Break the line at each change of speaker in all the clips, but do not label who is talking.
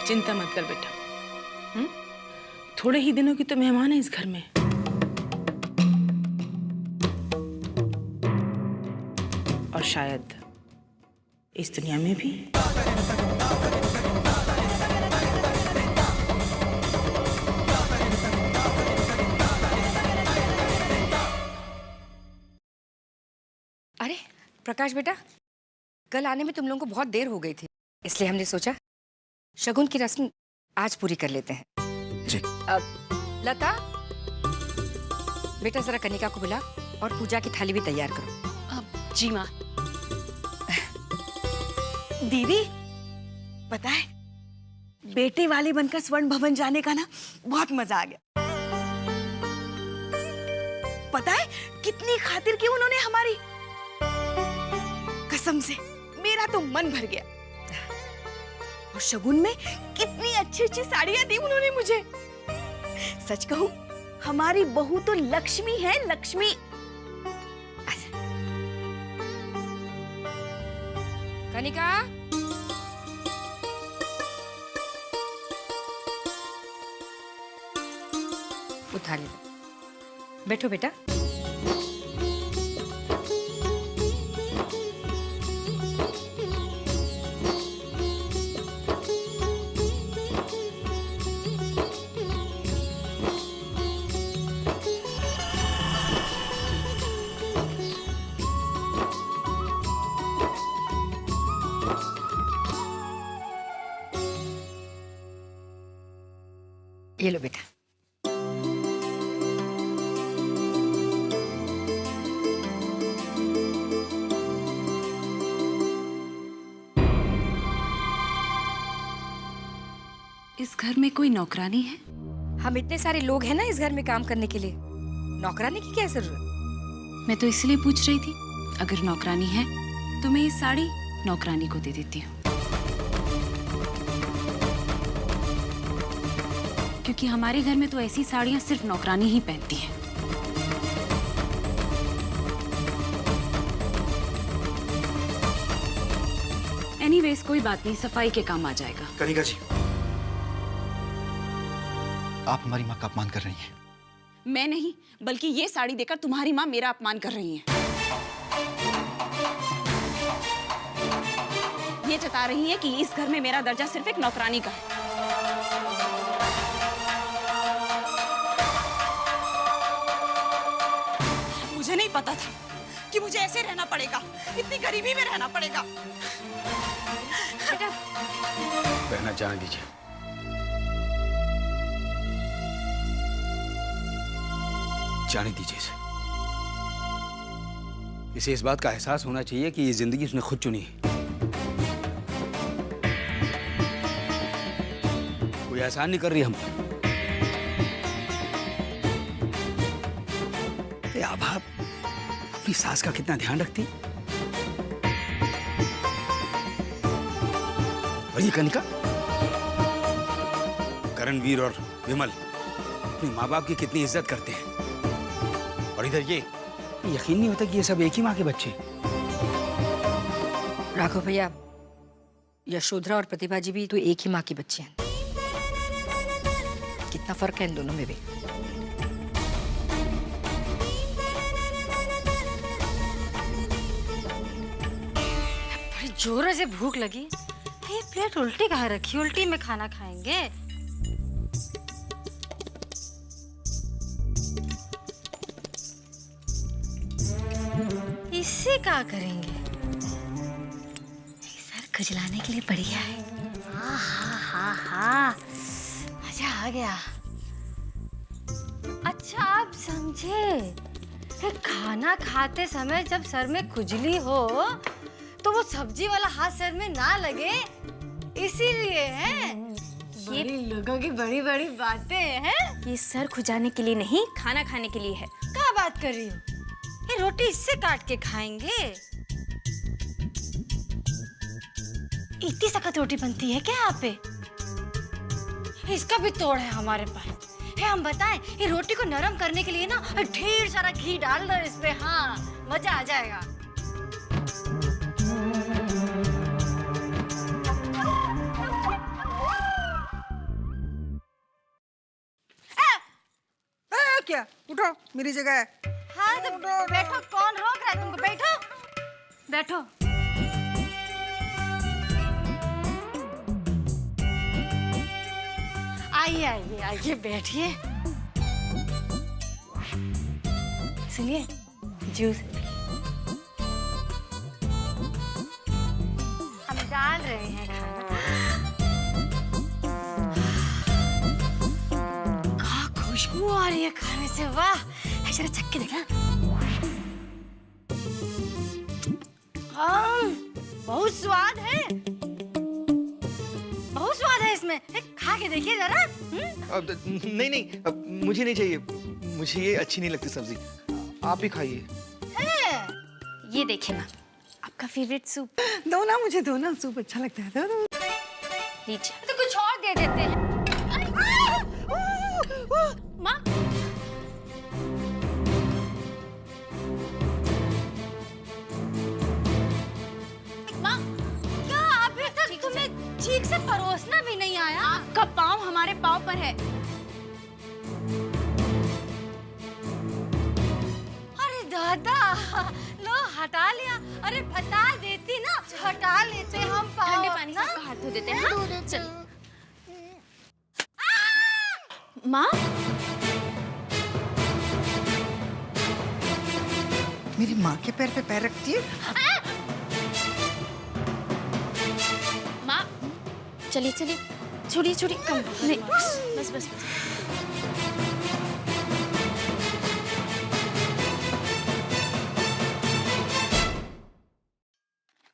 चिंता मत कर बेटा, थोड़े ही दिनों की तो मेहमान है इस घर में। और शायद इस दुनिया में भी।
अरे प्रकाश बेटा, कल आने में तुम लोगों को बहुत देर हो गई थी, इसलिए हमने सोचा शगुन की रस्म आज पूरी कर लेते हैं।
जी।
लता, बेटा जरा कनिका को बुला और पूजा की थाली भी तैयार करो।
जी माँ।
दीदी, पता है बेटे वाले बनकर स्वर्ण भवन जाने का ना बहुत मजा आ गया। पता है कितनी खातिर की उन्होंने हमारी, कसम से मेरा तो मन भर गया। और शगुन में कितनी अच्छी अच्छी साड़ियां दी उन्होंने मुझे। सच कहूं, हमारी बहू तो लक्ष्मी है, लक्ष्मी।
कनिका, उठा ले, बैठो बेटा। ये लो बेटा।
इस घर में कोई नौकरानी है?
हम इतने सारे लोग हैं ना इस घर में काम करने के लिए, नौकरानी की क्या जरूरत?
मैं तो इसलिए पूछ रही थी, अगर नौकरानी है तो मैं ये साड़ी नौकरानी को दे देती हूँ, क्योंकि हमारे घर में तो ऐसी साड़ियाँ सिर्फ नौकरानी ही पहनती है। एनीवेज कोई बात नहीं, सफाई के काम आ जाएगा।
कनिका जी, आप हमारी माँ का अपमान कर रही हैं।
मैं नहीं, बल्कि ये साड़ी देकर तुम्हारी माँ मेरा अपमान कर रही है। ये जता रही है कि इस घर में मेरा दर्जा सिर्फ एक नौकरानी का है। मुझे नहीं पता था कि मुझे ऐसे रहना पड़ेगा, इतनी गरीबी में रहना पड़ेगा। बेटा,
रहना जाने दीजिए। जाने दीजिए इसे इस बात का एहसास होना चाहिए कि ये जिंदगी उसने खुद चुनी है। कोई एहसान नहीं कर रही हम। अब आप अपनी सास का कितना ध्यान रखती। और ये कनिका, करणवीर और विमल अपने माँ बाप की कितनी इज्जत करते हैं, और इधर ये यकीन नहीं होता कि ये सब एक ही माँ के बच्चे।
राघव भैया, यशोधरा और प्रतिभा जी भी तो एक ही माँ की बच्ची हैं। कितना फर्क है इन दोनों में भी।
बड़ी जोरों से भूख लगी। ये प्लेट उल्टी कहाँ रखी? उल्टी में खाना खाएंगे। इससे क्या करेंगे? सर खुजलाने के लिए बढ़िया है। हाँ हाँ हाँ हाँ, मजा आ गया। अच्छा आप समझे, खाना खाते समय जब सर में खुजली हो तो वो सब्जी वाला हाथ सर में ना लगे, इसीलिए है। ये लोगों की बड़ी बड़ी बातें हैं।
ये सर खुजाने के लिए नहीं, खाना खाने के लिए है।
क्या बात कर रही हो? ये रोटी इससे काट के खाएंगे? इतनी सख्त रोटी बनती है क्या यहाँ पे? इसका भी तोड़ है हमारे पास। है हम बताएं, ये रोटी को नरम करने के लिए ना ढेर सारा घी डाल दो इस पे। हाँ, मजा आ जाएगा।
उठो, मेरी जगह है।
हाँ तो बैठो, कौन रोक रहा है तुमको? बैठो बैठो। आइए आइए आइए बैठिए। सुनिए, जूस हम डाल रहे हैं खाना। क्या खुशबू आ रही है खाने से, वाह! जरा चख के देखना। बहुत स्वाद है, बहुत स्वाद है इसमें। खा के देखिए जरा।
नहीं नहीं, मुझे नहीं चाहिए, मुझे ये अच्छी नहीं लगती सब्जी, आप ही खाइए।
ये देखिए माँ, आपका फेवरेट सूप।
दो ना, मुझे दो ना, सूप अच्छा लगता है। दो।
लीजिए।
तो कुछ और दे देते हैं।
माँ,
माँ, क्या अभी तक तुम्हें ठीक से परोसना भी नहीं आया?
आपका पाँव हमारे पाँव पर है।
अरे दादा, लो हटा लिया। अरे बता देती ना, हटा लेते हम पाँव।
ठंडे पानी से आपका हाथ धो देते हैं। हाँ? चलिए। माँ,
मेरी माँ के पैर पे पैर रखती है।
माँ, चलिए चलिए, छोड़िए छोड़िए, कम नहीं, बस बस बस।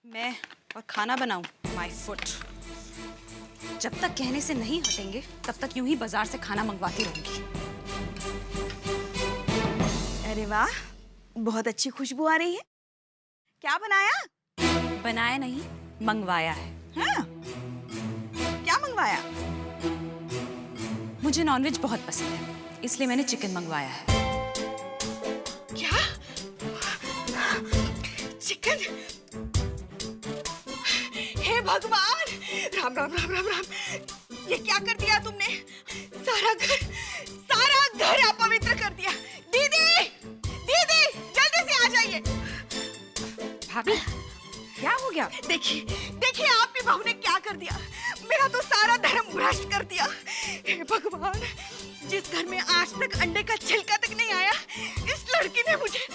मैं और खाना बनाऊं, माय फुट। जब तक कहने से नहीं हटेंगे तब तक यूं ही बाजार से खाना मंगवाती रहूंगी।
अरे वाह, बहुत अच्छी खुशबू आ रही है। क्या बनाया?
बनाया नहीं, मंगवाया है।
हाँ? क्या मंगवाया?
मुझे नॉनवेज बहुत पसंद है, इसलिए मैंने चिकन मंगवाया है।
क्या? चिकन? हे भगवान, राम राम राम राम राम, ये क्या कर दिया तुमने? सारा घर अपवित्र कर दिया। दीदी, दीदी, जल्दी से आ जाइए।
भाभी, क्या हो गया?
देखिए आपकी बहू ने क्या कर दिया। मेरा तो सारा धर्म भ्रष्ट कर दिया। हे भगवान, जिस घर में आज तक अंडे का छिलका तक नहीं आया, इस लड़की ने मुझे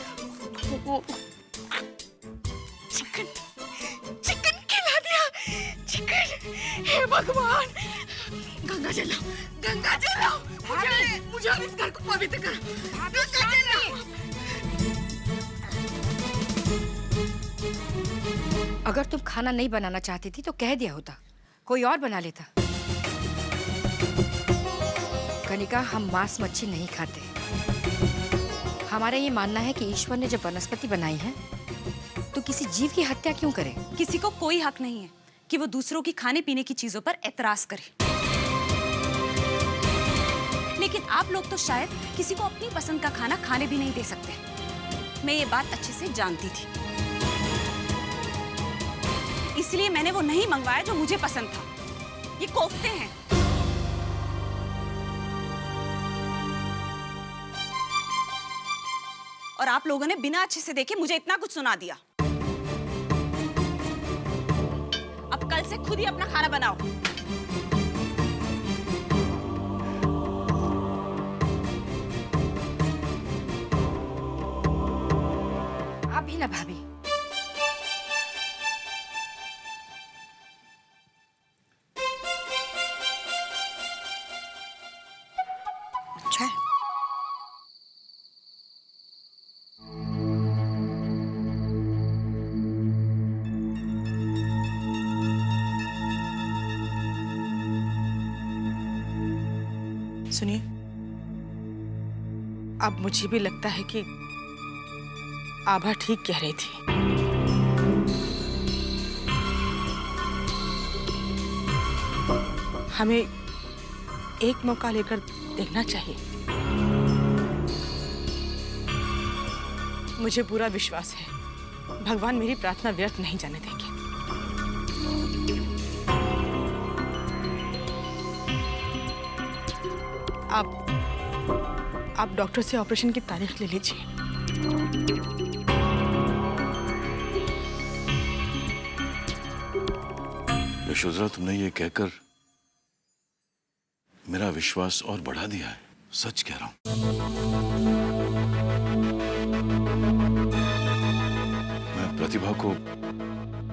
चिकन खिला दिया। चिकन, हे भगवान, गंगा जल लाओ, मुझे इस घर को पवित्र करो। गंगा जल लाओ।
अगर तुम खाना नहीं बनाना चाहती थी तो कह दिया होता, कोई और बना लेता। कनिका, हम मांस मच्छी नहीं खाते। हमारा ये मानना है कि ईश्वर ने जब वनस्पति बनाई है तो किसी जीव की हत्या क्यों करे?
किसी को कोई हक नहीं है कि वो दूसरों की खाने पीने की चीजों पर एतराज करे। लेकिन आप लोग तो शायद किसी को अपनी पसंद का खाना खाने भी नहीं दे सकते। मैं ये बात अच्छे से जानती थी, इसलिए मैंने वो नहीं मंगवाया जो मुझे पसंद था। ये कोफ्ते हैं। और आप लोगों ने बिना अच्छे से देखे मुझे इतना कुछ सुना दिया। अब कल से खुद ही अपना खाना बनाओ।
आप भी ना भाभी।
अच्छा है।
सुनिए, अब मुझे भी लगता है कि आभा ठीक कह रही थी। हमें एक मौका लेकर देखना चाहिए। मुझे पूरा विश्वास है, भगवान मेरी प्रार्थना व्यर्थ नहीं जाने देंगे।
आप डॉक्टर से ऑपरेशन की तारीख ले लीजिए।
यशोधरा, तुमने ये कहकर मेरा विश्वास और बढ़ा दिया है। सच कह रहा हूं। मैं प्रतिभा को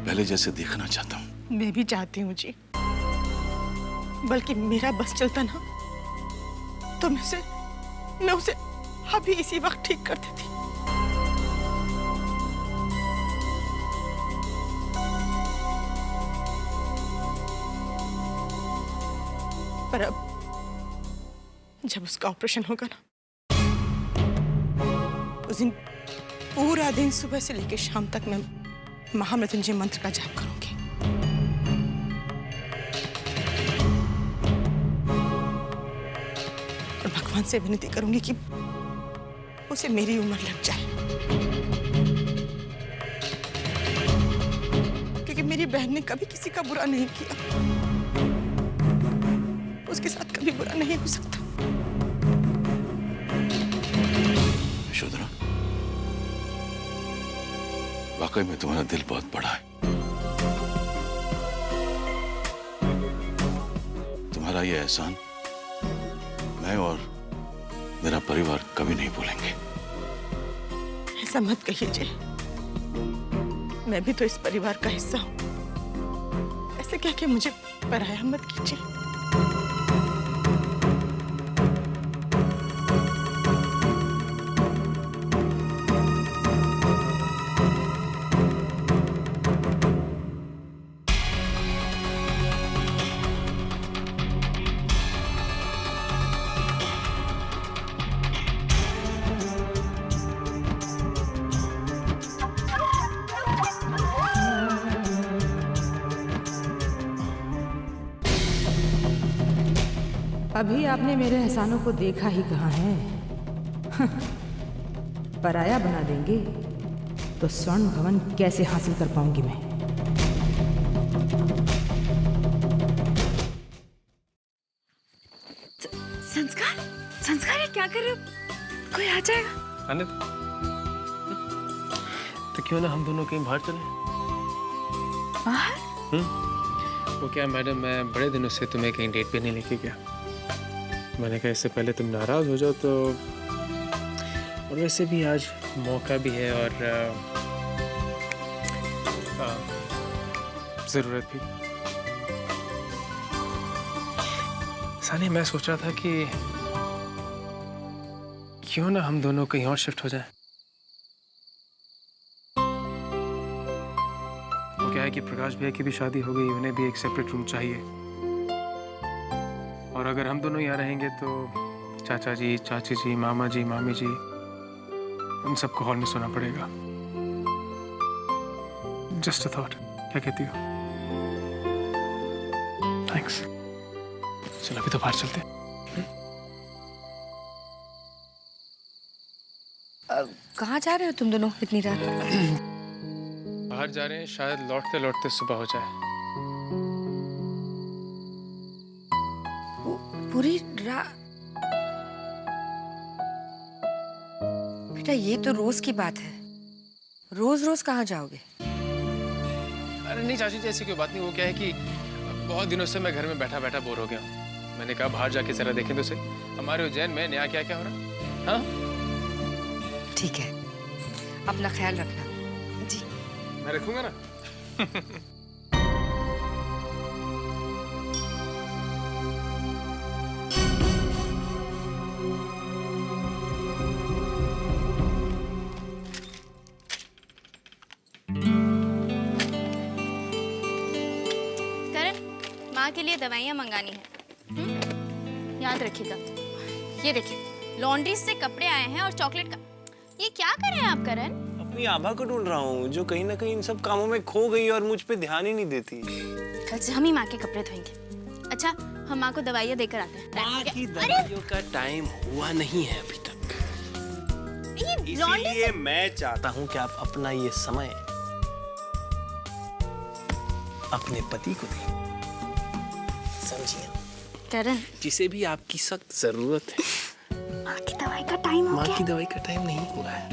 पहले जैसे देखना चाहता हूं।
मैं भी चाहती हूँ जी, बल्कि मेरा बस चलता ना तो मैं उसे अभी इसी वक्त ठीक कर देती। पर अब जब उसका ऑपरेशन होगा ना, उस दिन पूरा दिन सुबह से लेकर शाम तक मैं महामृत्युंजय मंत्र का जाप करूंगी। और भगवान से विनती करूंगी कि उसे मेरी उम्र लग जाए, क्योंकि मेरी बहन ने कभी किसी का बुरा नहीं किया, उसके साथ कभी बुरा नहीं हो सकता।
यशोधरा, वाकई में तुम्हारा दिल बहुत बड़ा है। तुम्हारा ये एहसान मैं और मेरा परिवार कभी नहीं भूलेंगे।
ऐसा मत कहिए जी, मैं भी तो इस परिवार का हिस्सा हूं। ऐसे कह के मुझे पराया मत कीजिए।
अभी आपने मेरे एहसानों को देखा ही कहाँ है। पराया बना देंगे तो स्वर्ण भवन कैसे हासिल कर पाऊंगी मैं।
संस्कार ये क्या कर रहे हो? कोई आ जाएगा।
आने दो। तो क्यों ना हम दोनों कहीं बाहर चले?
बाहर?
वो क्या मैडम, मैं बड़े दिनों से तुम्हें कहीं डेट पे नहीं लेके गया। मैंने कहा इससे पहले तुम नाराज हो जाओ तो, और वैसे भी आज मौका भी है और जरूरत भी। सानी, मैं सोच रहा था कि क्यों ना हम दोनों कहीं और शिफ्ट हो जाएं। वो क्या है कि प्रकाश भैया की भी शादी हो गई, उन्हें भी एक सेपरेट रूम चाहिए। और अगर हम दोनों यहाँ रहेंगे तो चाचा जी, चाची जी, मामा जी, मामी जी, उन सबको हॉल में सोना पड़ेगा। जस्ट अ थॉट, क्या कहती हो? थैंक्स। चलो अभी तो बाहर चलते हैं।
कहाँ जा रहे हो तुम दोनों इतनी रात?
बाहर जा रहे हैं, शायद लौटते लौटते सुबह हो जाए।
पूरी रात? बेटा ये तो रोज की बात है, रोज रोज कहाँ जाओगे?
अरे नहीं चाची जी, ऐसी कोई बात नहीं। वो क्या है कि बहुत दिनों से मैं घर में बैठा बैठा बोर हो गया हूँ। मैंने कहा बाहर जाके जरा देखें तो सही, हमारे उज्जैन में नया क्या क्या हो रहा। हाँ
ठीक है, अपना ख्याल रखना।
जी मैं रखूंगा ना।
माँ के लिए दवाइयाँ मंगानी है। याद रखिएगा। ये देखिए, लॉन्ड्री से कपड़े आए हैं और चॉकलेट का। ये क्या कर रहे हैं आप करण?
अपनी आभा को ढूंढ रहा हूँ, जो कहीं ना कहीं इन सब कामों में खो गई और मुझ पे ध्यान ही नहीं देती।
कल से हम ही माँ के कपड़े धोएंगे। अच्छा, हम माँ को दवाइयाँ देकर आते हैं।
माँ की दवाइयों का टाइम हुआ नहीं है अभी तक। इसीलिए मैं चाहता हूँ कि आप अपना ये समय अपने पति को दें। समझिए
करण,
जिसे भी आपकी सख्त जरूरत है।
माँ की
दवाई का टाइम हो
माँ
गया।
की दवाई का टाइम नहीं हुआ है।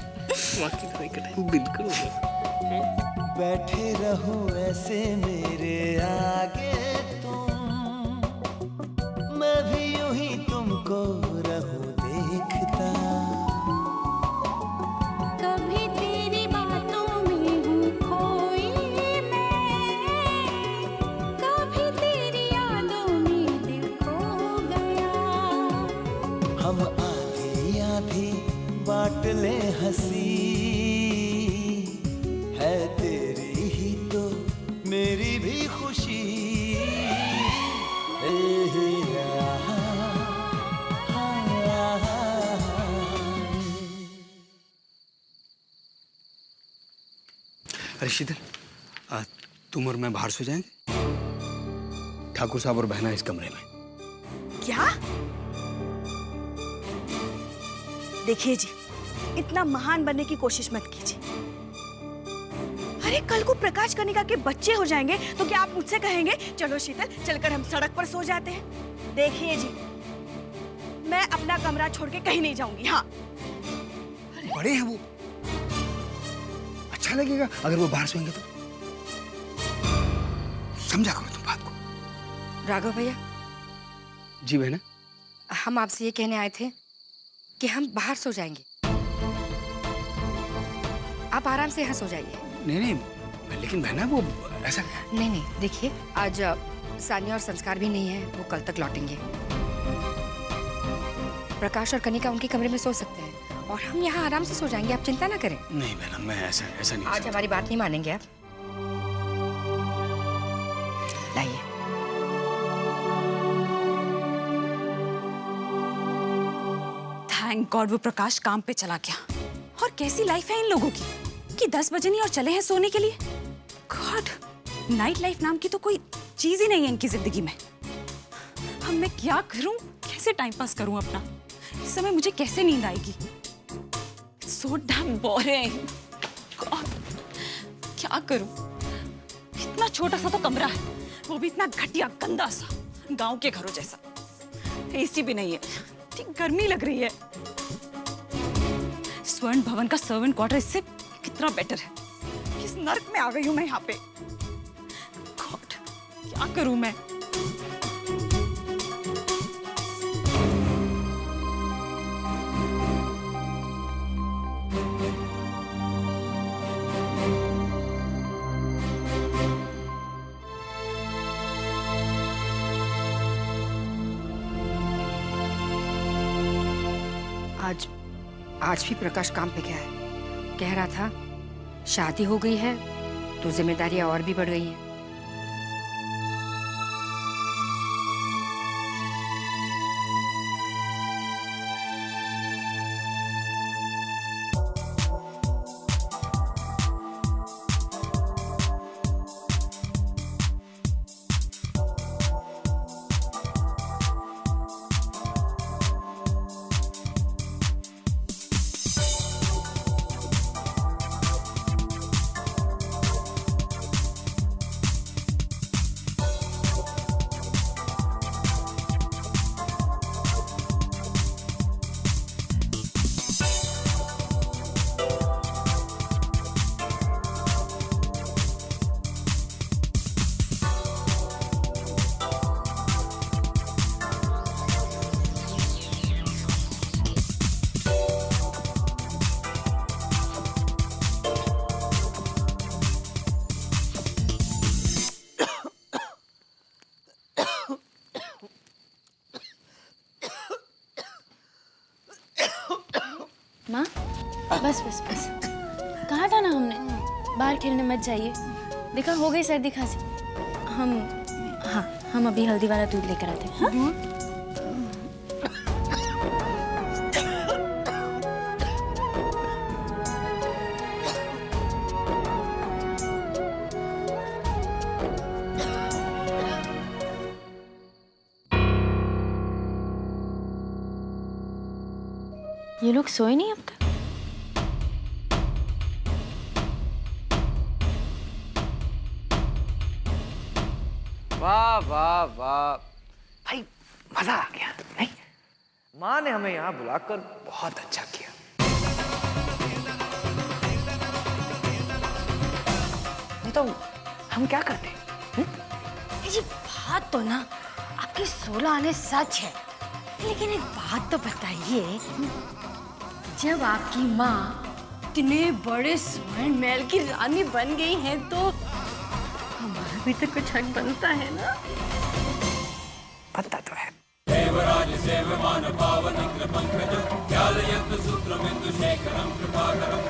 माँ की दवाई का टाइम बिल्कुल हो गया।
बैठे रहो ऐसे मेरे आगे तुम, मैं भी यूं ही तुमको रहूं देखता।
कभी तेरी बातों में हूँ खोई मैं, कभी तेरी यादों में दिल खो गया।
हम आधी आधी बांट ले हंसी, है तेरी ही तो मेरी भी खुशी।
अरे शीतल, तुम और मैं बाहर सो जाएंगे? ठाकुर साहब और बहना इस कमरे में।
क्या? देखिए जी, इतना महान बनने की कोशिश मत कीजिए। अरे कल को प्रकाश कनिका के बच्चे हो जाएंगे तो क्या आप मुझसे कहेंगे चलो शीतल चलकर हम सड़क पर सो जाते हैं? देखिए जी, मैं अपना कमरा छोड़ के कहीं नहीं जाऊंगी। हाँ,
बड़े हैं वो, अच्छा लगेगा अगर वो बाहर सोएंगे तो। समझा करो तुम बात को।
राघव भैया,
जी बहना।
हम आपसे ये कहने आए थे कि हम बाहर सो जाएंगे, आप आराम से यहाँ सो जाइए।
नहीं, लेकिन बहना वो ऐसा।
नहीं, देखिए आज सानिया और संस्कार भी नहीं है, वो कल तक लौटेंगे। प्रकाश और कनिका उनके कमरे में सो सकते हैं और हम यहाँ आराम से सो जाएंगे, आप चिंता ना करें।
नहीं बहना, मैं ऐसा नहीं।
आज हमारी बात नहीं मानेंगे आप। लाइए।
थैंक गॉड वो प्रकाश काम पे चला गया। और कैसी लाइफ है इन लोगों की कि 10 बजे नहीं और चले हैं सोने के लिए। गॉड, नाइट लाइफ नाम की तो कोई चीज ही नहीं है इनकी जिंदगी में। अब मैं क्या करूं, कैसे टाइम पास करूं अपना? इस समय मुझे कैसे नींद आएगी? So damn boring. गॉड, क्या करूं? इतना छोटा सा तो कमरा है, वो भी इतना घटिया गंदा सा, गांव के घरों जैसा। एसी भी नहीं है, इतनी गर्मी लग रही है। स्वर्ण भवन का सर्वेंट क्वार्टर इससे कितना बेटर है। किस नर्क में आ गई हूं मैं यहाँ पे। गॉड, क्या करूं मैं?
आज भी प्रकाश काम पे गया है। कह रहा था शादी हो गई है तो जिम्मेदारियां और भी बढ़ गई हैं।
माँ, बस बस बस, कहा था ना हमने बाहर खेलने मत जाइए। देखा, हो गई सर्दी खांसी। हम अभी हल्दी वाला दूध लेकर आते हैं। हाँ? ये लोग सोए नहीं अब तक?
वाह वाह वाह भाई, मजा आ गया। नहीं,
माँ ने हमें यहाँ बुलाकर बहुत अच्छा किया। नहीं तो हम क्या करते?
ये बात तो ना आपके 16 आने सच है, लेकिन एक बात तो बताइए, जब आपकी माँ इतने बड़े स्वर्ण महल की रानी बन गई हैं तो हमारा भी तो कुछ हक बनता है ना?
बनता तो है।
देवराज सेवमान पावन इंद्र पंकज ज्ञालयत सूत्रमिंदु शेखरम कृपाकरम